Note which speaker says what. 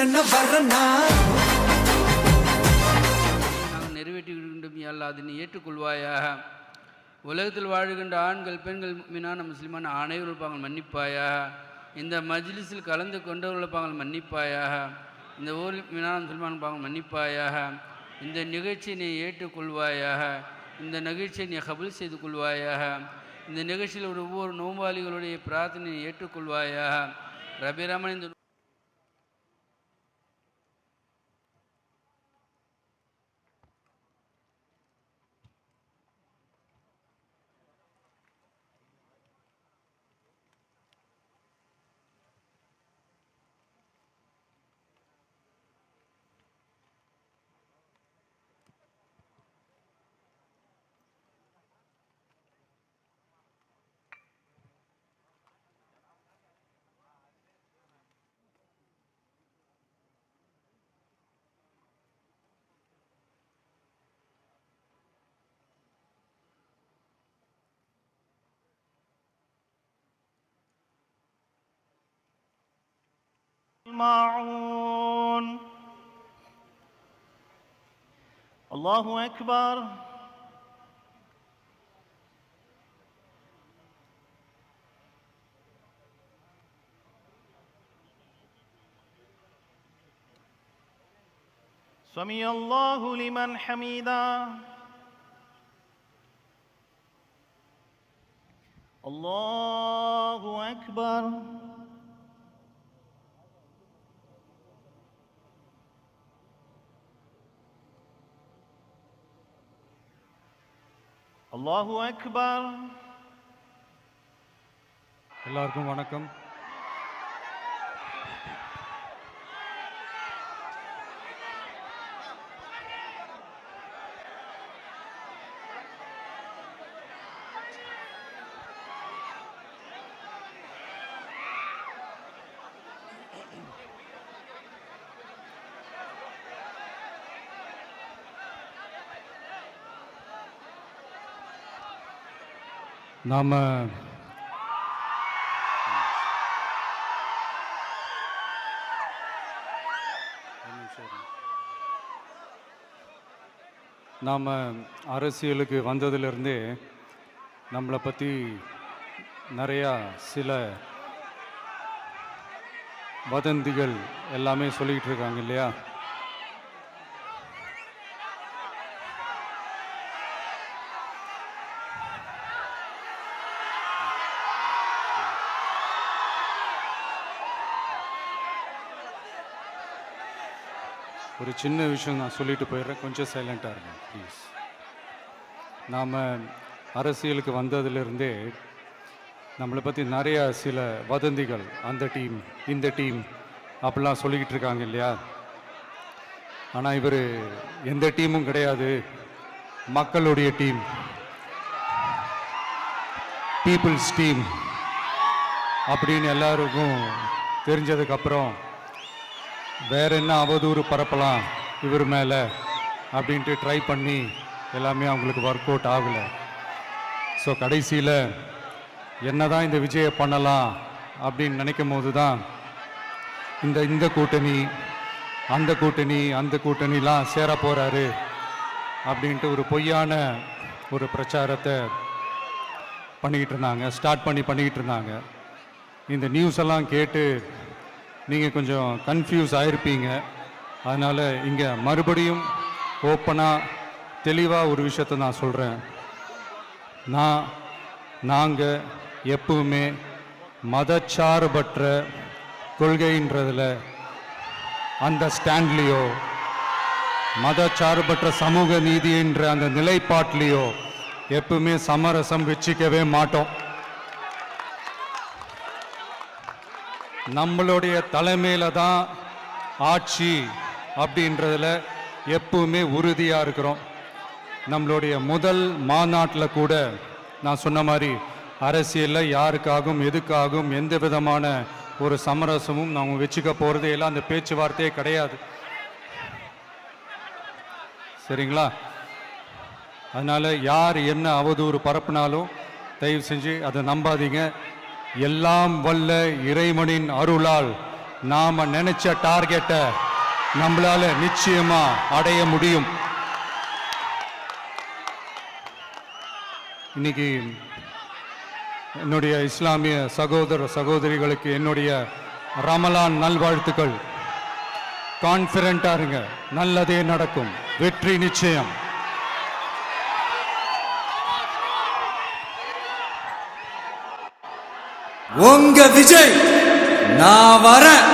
Speaker 1: நாங்கள் நிறைவேற்றிக்கின்றோம் யா அல்லாஹ், அதனை ஏற்றுக்கொள்வாயாக. உலகத்தில் வாழ்கின்ற ஆண்கள் பெண்கள் மீனான முஸ்லிமான அனைவரும் பாங்கள் மன்னிப்பாயாக. இந்த மஜ்லிஸில் கலந்து கொண்டவர்கள் பாங்கள் மன்னிப்பாயாக. இந்த ஊரில் மீனான முஸ்லிமான பாங்கள் மன்னிப்பாயாக. இந்த நிகழ்ச்சியை நீ ஏற்றுக்கொள்வாயாக. இந்த நிகழ்ச்சியை நீ கபூல் செய்து கொள்வாயாக. இந்த நிகழ்ச்சியில் ஒவ்வொரு நோம்பாளிகளுடைய பிரார்த்தனையை ஏற்றுக்கொள்வாயாக. ரபிராமன் இந்த
Speaker 2: الماعون. الله أكبر. سمع الله لمن حمده. الله أكبر. அல்லாஹு அக்பர்.
Speaker 3: எல்லாருக்கும் வணக்கம். நாம் அரசியலுக்கு வந்ததிலிருந்தே நம்மளை பற்றி நிறையா சில வதந்திகள் எல்லாமே சொல்லிக்கிட்டு இருக்காங்க இல்லையா? ஒரு சின்ன விஷயம் நான் சொல்லிட்டு போயிடுறேன், கொஞ்சம் சைலண்ட்டாக இருங்க ப்ளீஸ். நாம் அரசியலுக்கு வந்ததிலிருந்தே நம்மளை பற்றி நிறையா சில வதந்திகள், அந்த டீம் இந்த டீம் அப்படிலாம் சொல்லிக்கிட்டு இருக்காங்க இல்லையா? ஆனால் இவர் எந்த டீமும் கிடையாது, மக்களுடைய டீம், பீப்புள்ஸ் டீம் அப்படின்னு எல்லாருக்கும் தெரிஞ்சதுக்கப்புறம் வேற என்ன அவதூறு பரப்பலாம் இவர் மேலே அப்படின்ட்டு ட்ரை பண்ணி எல்லாமே அவங்களுக்கு ஒர்க் அவுட் ஆகலை. ஸோ கடைசியில் என்ன தான் இந்த விஜயை பண்ணலாம் அப்படின்னு நினைக்கும் போது தான் இந்த கூட்டணி அந்த கூட்டணிலாம் சேர போகிறாரு அப்படின்ட்டு ஒரு பொய்யான ஒரு பிரச்சாரத்தை பண்ணிக்கிட்டு இருந்தாங்க. இந்த நியூஸ் எல்லாம் கேட்டு நீங்கள் கொஞ்சம் கன்ஃபியூஸ் ஆகிருப்பீங்க. அதனால் இங்கே மறுபடியும் ஓப்பனாக தெளிவாக ஒரு விஷயத்தை நான் சொல்கிறேன். நாங்கள் எப்பவுமே மதச்சார்பற்ற கொள்கைன்றதில், அந்த ஸ்டாண்ட்லேயோ, மதச்சார்பற்ற சமூக நீதின்ற அந்த நிலைப்பாட்டிலையோ எப்பவுமே சமரசம் வச்சிக்கவே மாட்டோம். நம்மளுடைய தலைமையில தான் ஆட்சி அப்படின்றதுல எப்பவுமே உறுதியாக இருக்கிறோம். நம்மளுடைய முதல் மாநாட்டில் கூட நான் சொன்ன மாதிரி அரசியலில் யாருக்காகவும் எதுக்காகவும் எந்த விதமான ஒரு சமரசமும் நாம் வச்சுக்க போகிறதே இல்லை, அந்த பேச்சுவார்த்தையே கிடையாது. சரிங்களா? அதனால் யார் என்ன அவதூறு பரப்புனாலும் தயவு செஞ்சு அதை நம்பாதீங்க. எல்லாம் வல்ல இறைவனின் அருளால் நாம நினைச்ச டார்கெட்டை நம்மளால நிச்சயமா அடைய முடியும். இன்னைக்கு என்னுடைய இஸ்லாமிய சகோதர சகோதரிகளுக்கு என்னுடைய ரமலான் நல்வாழ்த்துக்கள். கான்ஃபிடென்ட்டா இருங்க, நல்லதே நடக்கும், வெற்றி நிச்சயம்.
Speaker 4: உங்க விஜய் நான் வரேன்.